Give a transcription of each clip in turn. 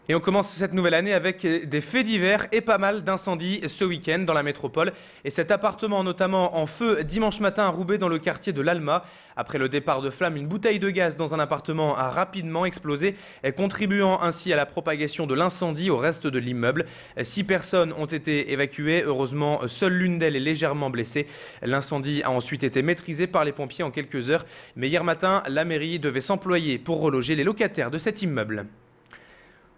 Et on commence cette nouvelle année avec des faits divers et pas mal d'incendies ce week-end dans la métropole. Et cet appartement notamment en feu dimanche matin à Roubaix dans le quartier de l'Alma. Après le départ de flammes, une bouteille de gaz dans un appartement a rapidement explosé, contribuant ainsi à la propagation de l'incendie au reste de l'immeuble. 6 personnes ont été évacuées. Heureusement, seule l'une d'elles est légèrement blessée. L'incendie a ensuite été maîtrisé par les pompiers en quelques heures. Mais hier matin, la mairie devait s'employer pour reloger les locataires de cet immeuble.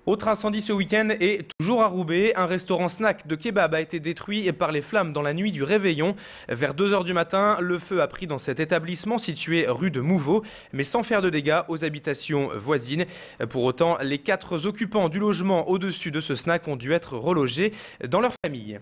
Autre incendie ce week-end et toujours à Roubaix, un restaurant snack de kebab a été détruit par les flammes dans la nuit du réveillon. Vers 2 h du matin, le feu a pris dans cet établissement situé rue de Mouveau, mais sans faire de dégâts aux habitations voisines. Pour autant, les 4 occupants du logement au-dessus de ce snack ont dû être relogés dans leur famille.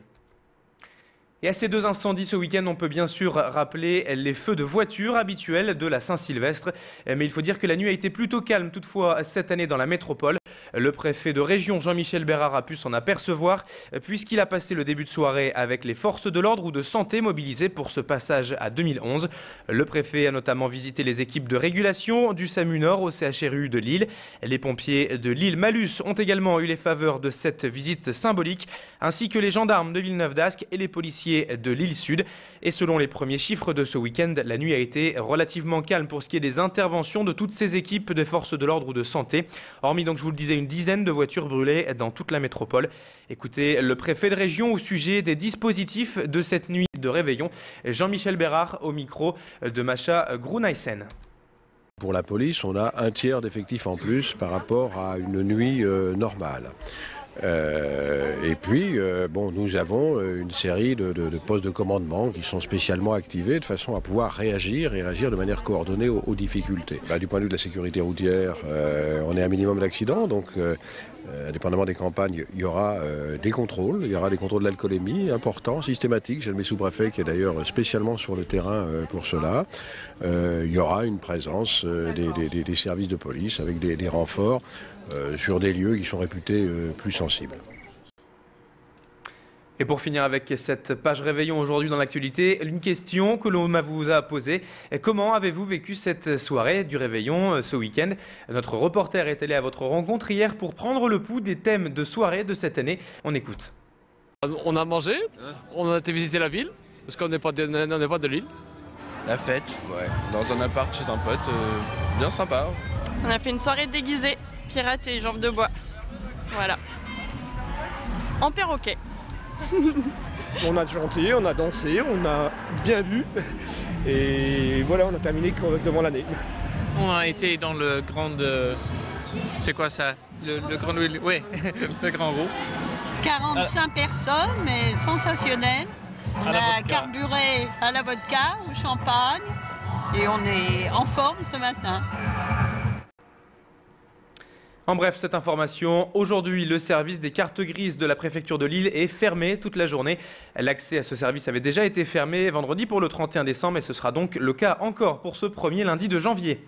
Et à ces 2 incendies ce week-end, on peut bien sûr rappeler les feux de voiture habituels de la Saint-Sylvestre. Mais il faut dire que la nuit a été plutôt calme toutefois cette année dans la métropole. Le préfet de région Jean-Michel Bérard a pu s'en apercevoir puisqu'il a passé le début de soirée avec les forces de l'ordre ou de santé mobilisées pour ce passage à 2011. Le préfet a notamment visité les équipes de régulation du SAMU Nord au CHRU de Lille. Les pompiers de Lille Malus ont également eu les faveurs de cette visite symbolique, ainsi que les gendarmes de Villeneuve-d'Ascq et les policiers de Lille Sud. Et selon les premiers chiffres de ce week-end, la nuit a été relativement calme pour ce qui est des interventions de toutes ces équipes de forces de l'ordre ou de santé. Hormis donc, je vous le disais, une dizaine de voitures brûlées dans toute la métropole. Écoutez le préfet de région au sujet des dispositifs de cette nuit de réveillon. Jean-Michel Bérard au micro de Macha Grunaisen. Pour la police, on a un tiers d'effectifs en plus par rapport à une nuit normale. Et puis, nous avons une série de postes de commandement qui sont spécialement activés de façon à pouvoir réagir et réagir de manière coordonnée aux difficultés. Du point de vue de la sécurité routière, on est à un minimum d'accidents, donc indépendamment des campagnes, il y aura des contrôles. Il y aura des contrôles de l'alcoolémie importants, systématiques. J'ai le sous-préfet qui est d'ailleurs spécialement sur le terrain pour cela. Il y aura une présence des services de police avec des renforts sur des lieux qui sont réputés plus sensibles. Et pour finir avec cette page réveillon aujourd'hui dans l'actualité, une question que l'on vous a posée. Comment avez-vous vécu cette soirée du réveillon ce week-end? Notre reporter est allé à votre rencontre hier pour prendre le pouls des thèmes de soirée de cette année. On écoute. On a mangé, on a été visiter la ville, parce qu'on n'est pas de Lille. La fête, ouais, dans un appart chez un pote, bien sympa. On a fait une soirée déguisée, pirates et jambes de bois. Voilà. En perroquet. On a chanté, on a dansé, on a bien bu et voilà, on a terminé correctement l'année. On a été dans le grand... c'est quoi ça? Le grand... Oui, le grand groupe. 45 personnes, mais sensationnel. On a carburé à la vodka, au champagne et on est en forme ce matin. En bref, cette information, aujourd'hui, le service des cartes grises de la préfecture de Lille est fermé toute la journée. L'accès à ce service avait déjà été fermé vendredi pour le 31 décembre et ce sera donc le cas encore pour ce premier lundi de janvier.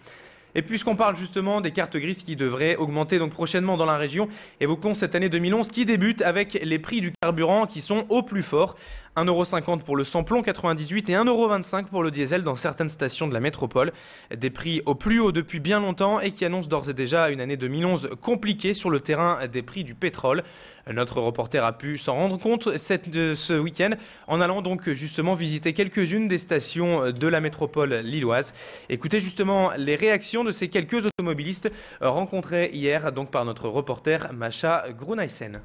Et puisqu'on parle justement des cartes grises qui devraient augmenter donc prochainement dans la région, évoquons cette année 2011 qui débute avec les prix du carburant qui sont au plus fort. 1,50 € pour le samplon 98 et 1,25 € pour le diesel dans certaines stations de la métropole. Des prix au plus haut depuis bien longtemps et qui annoncent d'ores et déjà une année 2011 compliquée sur le terrain des prix du pétrole. Notre reporter a pu s'en rendre compte ce week-end en allant donc justement visiter quelques-unes des stations de la métropole lilloise. Écoutez justement les réactions de ces quelques automobilistes rencontrés hier donc par notre reporter Macha Grunaisen.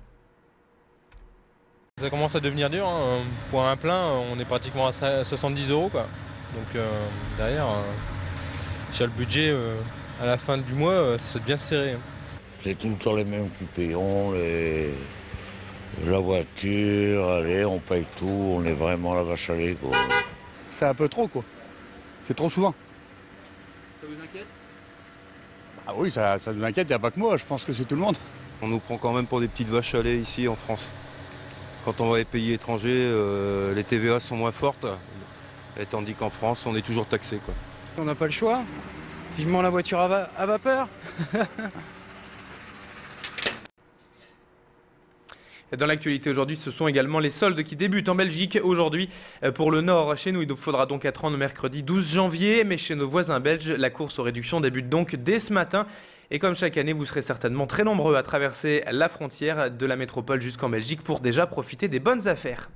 Ça commence à devenir dur, hein. Pour un plein, on est pratiquement à 70 €, quoi. Donc derrière, j'ai le budget à la fin du mois, ça devient serré. C'est tout le temps les mêmes qui paieront, la voiture, allez, on paye tout, on est vraiment la vache à lait, quoi. C'est un peu trop, quoi. C'est trop souvent. Ça vous inquiète? Ah oui, ça nous inquiète, il n'y a pas que moi, je pense que c'est tout le monde. On nous prend quand même pour des petites vaches à lait ici en France. Quand on va les pays étrangers, les TVA sont moins fortes, et tandis qu'en France, on est toujours taxé, quoi. On n'a pas le choix. Vivement la voiture à vapeur. Dans l'actualité aujourd'hui, ce sont également les soldes qui débutent en Belgique aujourd'hui. Pour le Nord, chez nous, il nous faudra donc attendre mercredi 12 janvier. Mais chez nos voisins belges, la course aux réductions débute donc dès ce matin. Et comme chaque année, vous serez certainement très nombreux à traverser la frontière de la métropole jusqu'en Belgique pour déjà profiter des bonnes affaires.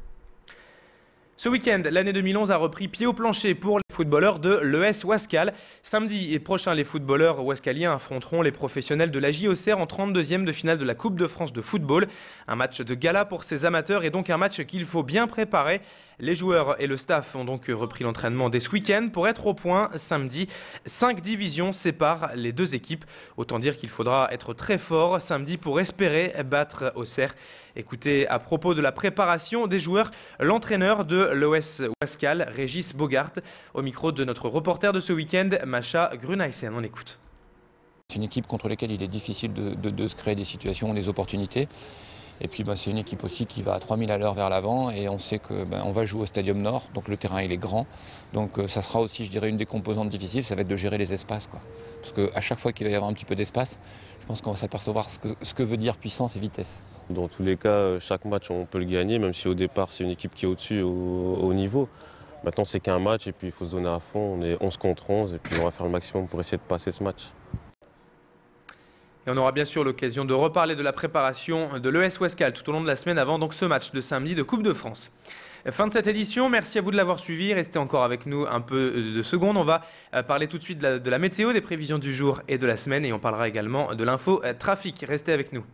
Ce week-end, l'année 2011 a repris pied au plancher pour les footballeurs de l'ES Ouascal. Samedi prochain, les footballeurs ouascaliens affronteront les professionnels de la JOCR en 32e de finale de la Coupe de France de football. Un match de gala pour ces amateurs et donc un match qu'il faut bien préparer. Les joueurs et le staff ont donc repris l'entraînement dès ce week-end pour être au point samedi. 5 divisions séparent les deux équipes. Autant dire qu'il faudra être très fort samedi pour espérer battre Auxerre. Écoutez, à propos de la préparation des joueurs, l'entraîneur de l'ES Ouascal, Régis Bogart, au micro de notre reporter de ce week-end, Macha Grunaysen. On écoute. C'est une équipe contre laquelle il est difficile de se créer des situations, des opportunités. Et puis c'est une équipe aussi qui va à 3000 à l'heure vers l'avant et on sait qu'on va jouer au Stadium Nord, donc le terrain il est grand. Donc ça sera aussi, je dirais, une des composantes difficiles, ça va être de gérer les espaces, quoi. Parce qu'à chaque fois qu'il va y avoir un petit peu d'espace, je pense qu'on va s'apercevoir ce que veut dire puissance et vitesse. Dans tous les cas, chaque match on peut le gagner, même si au départ c'est une équipe qui est au-dessus au niveau. Maintenant c'est qu'un match et puis il faut se donner à fond, on est 11 contre 11 et puis on va faire le maximum pour essayer de passer ce match. Et on aura bien sûr l'occasion de reparler de la préparation de l'ES Ouascal tout au long de la semaine avant donc ce match de samedi de Coupe de France. Fin de cette édition, merci à vous de l'avoir suivi, restez encore avec nous un peu de secondes. On va parler tout de suite de la météo, des prévisions du jour et de la semaine et on parlera également de l'info trafic. Restez avec nous.